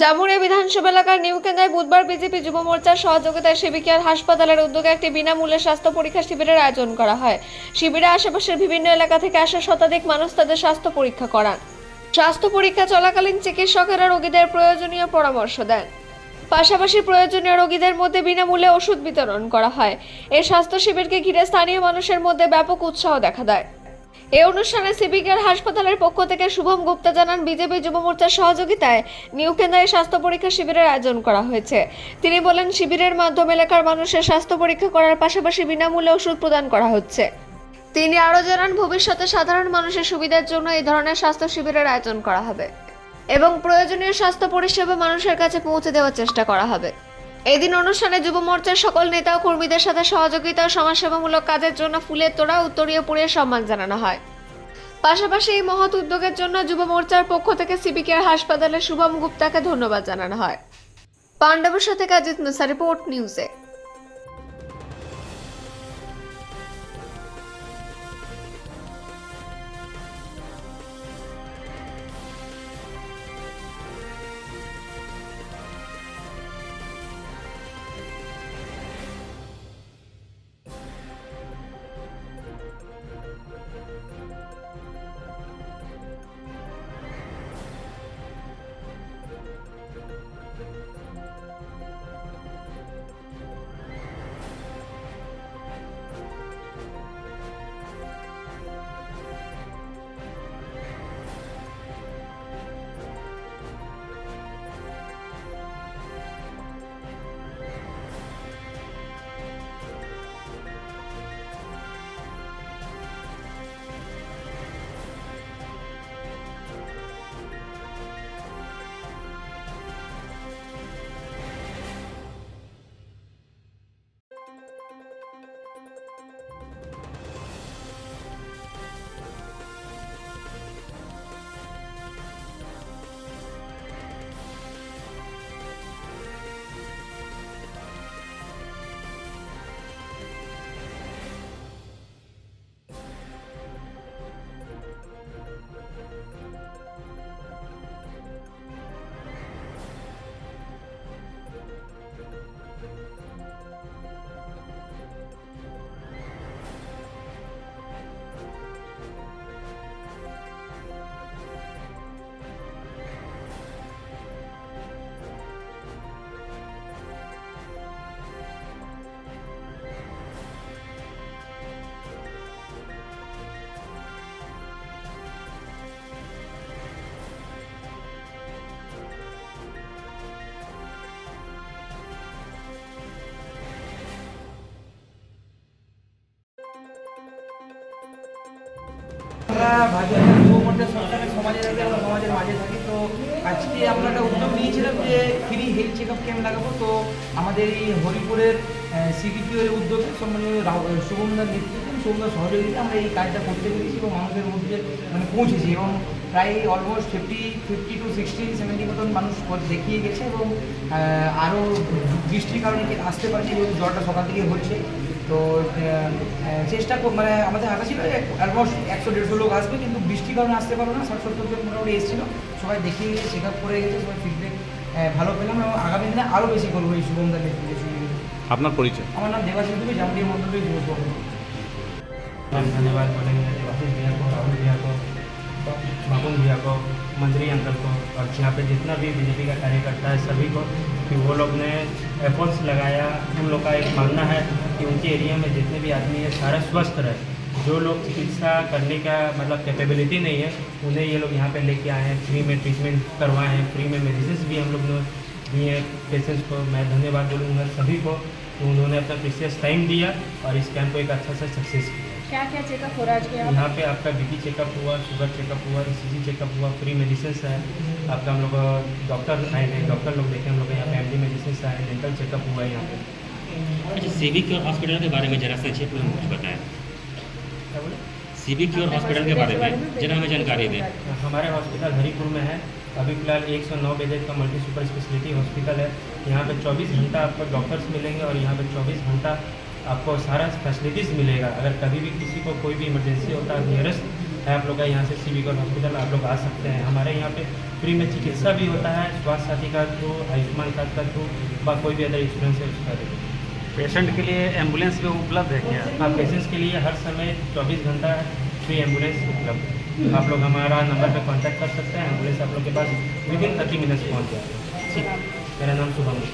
জামুরিয়া বিধানসভা এলাকার নিউকেন্দায় বুধবার বিজেপি যুব মোর্চার সহযোগিতায় সিবিকেয়ার হাসপাতালের উদ্যোগে একটি বিনামূল্যে স্বাস্থ্য পরীক্ষা শিবিরের আয়োজন করা হয়। শিবিরে আশেপাশের বিভিন্ন এলাকা থেকে আসা শতাধিক মানুষ তাদের স্বাস্থ্য পরীক্ষা করান। স্বাস্থ্য পরীক্ষা চলাকালীন চিকিৎসকেরা রোগীদের প্রয়োজনীয় পরামর্শ দেন। পাশাপাশি প্রয়োজনীয় রোগীদের মধ্যে বিনামূল্যে ওষুধ বিতরণ করা হয়। এই স্বাস্থ্য শিবিরকে ঘিরে স্থানীয় মানুষের মধ্যে ব্যাপক উৎসাহ দেখা দেয়। এই অনুষ্ঠানে সিবিকেয়ার হাসপাতালের পক্ষ থেকে শুভম গুপ্তা জানান, বিজেপি যুব মোর্চার সহযোগিতায় নিউকেন্দায় স্বাস্থ্য পরীক্ষা শিবিরের আয়োজন করা হয়েছে। তিনি বলেন, শিবিরের মাধ্যমে এলাকার মানুষের স্বাস্থ্য পরীক্ষা করার পাশাপাশি বিনামূল্যে ওষুধ প্রদান করা হচ্ছে। তিনি আরও জানান, ভবিষ্যতে সাধারণ মানুষের সুবিধার জন্য এই ধরনের স্বাস্থ্য শিবিরের আয়োজন করা হবে এবং প্রয়োজনীয় স্বাস্থ্য পরিষেবা মানুষের কাছে পৌঁছে দেওয়ার চেষ্টা করা হবে। এদিন অনুষ্ঠানে যুব মোর্চার সকল নেতা ও কর্মীদের সাথে সহযোগিতা ও সমাজসেবামূলক কাজের জন্য ফুলের তোড়া উত্তরীয় পরিয়ে সম্মান জানানো হয়। পাশাপাশি এই মহৎ উদ্যোগের জন্য যুব মোর্চার পক্ষ থেকে সিবিকেয়ার হাসপাতালের শুভম গুপ্তাকে ধন্যবাদ জানানো হয়। পাণ্ডবের সাথে কাজিত মুসা, রিপোর্ট নিউজে। আমরা ভাবি যুব মোর্চা সরকারের সমাজে থাকি, আমরা সমাজের মাঝে থাকি। তো আজকে আমরা একটা উদ্যোগ নিয়েছিলাম যে free health check up camp লাগাবো। তো আমাদের এই হরিপুরের সিবিপিওর উদ্যোগে সম্মানীয় শুভমদার নেতৃত্বে, শুভমদার সহযোগিতা আমরা এই কাজটা করতে পেরেছি এবং মানুষের মধ্যে পৌঁছেছি এবং প্রায় অলমোস্ট 50 to 60-70 মতন মানুষ দেখিয়ে গেছে এবং আরও বৃষ্টির কারণে আসতে পারেনি, যেহেতু জ্বরটা সকাল থেকে হচ্ছে। তো চেষ্টা মানে আমাদের আশা ছিল অলমোস্ট 100-150 লোক আসবে, কিন্তু বৃষ্টির কারণে আসতে পারলো না। 60-70 জন মোটামুটি এসেছিলো, সবাই দেখিয়ে গেছে, চেক আপ করে গেছে, সবাই ফিডব্যাক ভালো পেলাম এবং আগামী দিনে আরও বেশি করবো এই শুভমদার নেতৃত্বে। আপনার পরিচয়? আমার নাম দেবাশিস দুবে, জামুরিয়া মন্ডলের যুব সভাপতি। धन्यवाद बोलेंगे देवाशीष भैया को, राहुल भैया को, मामून भैया को, मंत्री अंकल को और यहाँ पे जितना भी बीजेपी का कार्यकर्ता है सभी को, कि वो लोग ने एफर्ट्स लगाया। उन लोग का एक मानना है कि उनके एरिया में जितने भी आदमी है सारे स्वस्थ रहे। जो लोग चिकित्सा करने का मतलब कैपेबिलिटी नहीं है उन्हें ये लोग यहाँ पे लेके आए हैं, फ्री में ट्रीटमेंट करवाए हैं, फ्री में मेडिसिन भी हम लोग ने दिए पेशेंट्स को। मैं धन्यवाद बोलूँगा सभी को, तो उन्होंने अपना प्रीशियस टाइम दिया और इस कैंप को एक अच्छा सा सक्सेस किया। क्या क्या चेकअप हो रहा है यहाँ पे आपका बीपी चेकअप हुआ, शुगर चेकअप हुआ, ईसीजी चेकअप हुआ, फ्री मेडिसिन है। आपका हम लोग डॉक्टर आए हैं, डॉक्टर लोग देखे हम लोग यहाँ पे, एमडी मेडिसिन आए, डेंटल चेकअप हुआ यहाँ पे। अच्छा, सिविक और हॉस्पिटल के बारे में जरा संक्षेप में कुछ बताएं। क्या बोले? सिविक और हॉस्पिटल के बारे में जरा हमें जानकारी दें। हमारे हॉस्पिटल हरिपुर में है। अभी फिलहाल 109 बेडेड का मल्टी सुपर स्पेशलिटी हॉस्पिटल है। यहाँ पे 24 घंटा आपको डॉक्टर्स मिलेंगे और यहाँ पे 24 घंटा आपको सारा फैसिलिटीज़ मिलेगा। अगर कभी भी किसी को कोई भी इमरजेंसी होता है, नियरेस्ट है आप लोग का यहाँ से सिविक हॉस्पिटल आप लोग आ सकते हैं। हमारे यहाँ पे फ्री में चिकित्सा भी होता है, स्वास्थ्य साथी का थ्रू, आयुष्मान कार्ड का थ्रू, व कोई भी अदर इंश्योरेंस है उसका भी। पेशेंट के लिए एम्बुलेंस भी उपलब्ध है क्या? हाँ, पेशेंट्स के लिए हर समय 24 घंटा फ्री एम्बुलेंस उपलब्ध है। आप लोग हमारा नंबर पे कांटेक्ट कर सकते हैं, एम्बुलेंस आप लोग के पास विदिन 30 मिनट्स पहुँच जाएगा। ठीक, मेरा नाम शुभम है।